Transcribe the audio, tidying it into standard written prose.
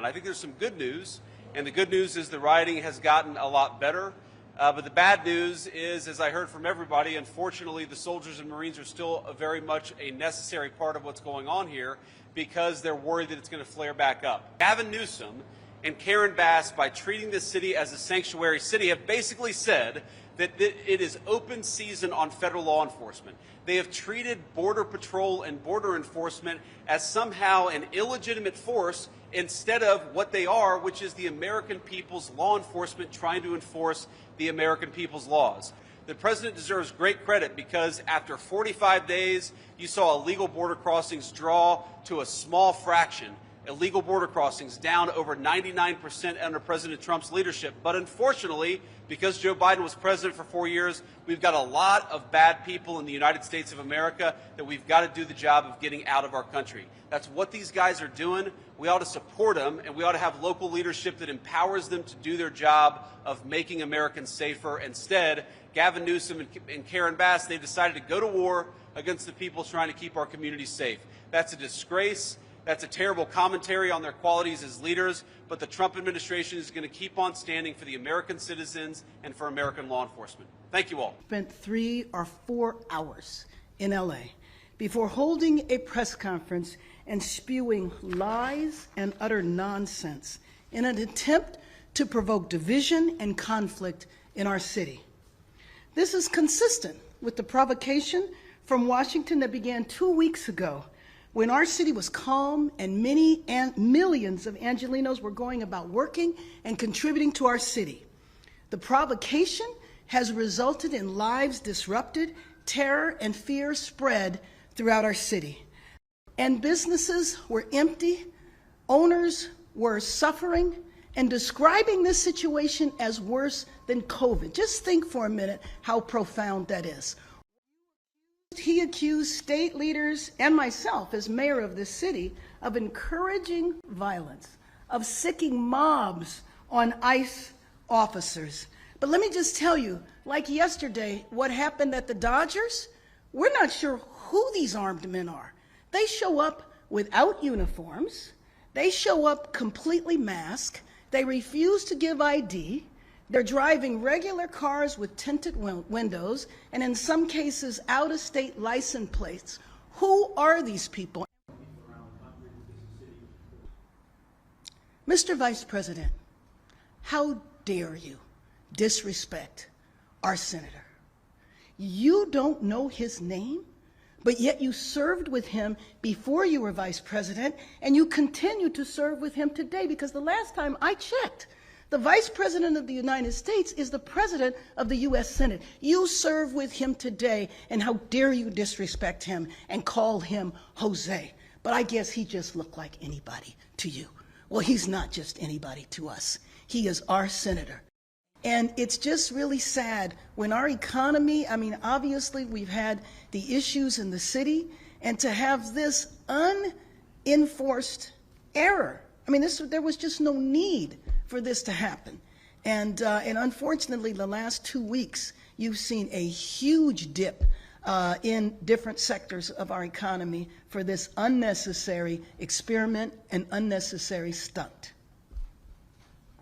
down. I think there's some good news, and the good news is the rioting has gotten a lot better. But the bad news is, as I heard from everybody, unfortunately, the soldiers and Marines are still very much a necessary part of what's going on here because they're worried that it's going to flare back up. Gavin Newsom and Karen Bass, by treating this city as a sanctuary city, have basically said that it is open season on federal law enforcement. They have treated Border Patrol and border enforcement as somehow an illegitimate force instead of what they are, which is the American people's law enforcement trying to enforce the American people's laws. The president deserves great credit because after 45 days, you saw illegal border crossings draw to a small fraction. Illegal border crossings down over 99% under President Trump's leadership. But unfortunately, because Joe Biden was president for 4 years, we've got a lot of bad people in the United States of America that we've got to do the job of getting out of our country. That's what these guys are doing. We ought to support them, and we ought to have local leadership that empowers them to do their job of making Americans safer. Instead, Gavin Newsom and Karen Bass, they've decided to go to war against the people trying to keep our communities safe. That's a disgrace. That's a terrible commentary on their qualities as leaders, but the Trump administration is going to keep on standing for the American citizens and for American law enforcement. Thank you all. Spent 3 or 4 hours in L.A. before holding a press conference and spewing lies and utter nonsense in an attempt to provoke division and conflict in our city. This is consistent with the provocation from Washington that began 2 weeks ago, when our city was calm and millions of Angelenos were going about working and contributing to our city. The provocation has resulted in lives disrupted, terror and fear spread throughout our city. And businesses were empty, owners were suffering, and describing this situation as worse than COVID. Just think for a minute how profound that is. He accused state leaders and myself as mayor of this city of encouraging violence, of sicking mobs on ICE officers. But let me just tell you, like yesterday, what happened at the Dodgers, we're not sure who these armed men are. They show up without uniforms. They show up completely masked. They refuse to give ID. They're driving regular cars with tinted windows, and in some cases, out-of-state license plates. Who are these people? Mr. Vice President, how dare you disrespect our senator? You don't know his name, but yet you served with him before you were vice president, and you continue to serve with him today, because the last time I checked, the Vice President of the United States is the President of the U.S. Senate. You serve with him today, and how dare you disrespect him and call him Jose? But I guess he just looked like anybody to you. Well, he's not just anybody to us. He is our senator. And it's just really sad when our economy, I mean, obviously we've had the issues in the city, and to have this unenforced error. I mean, there was just no need for this to happen. And unfortunately, the last 2 weeks, you've seen a huge dip in different sectors of our economy for this unnecessary experiment and unnecessary stunt.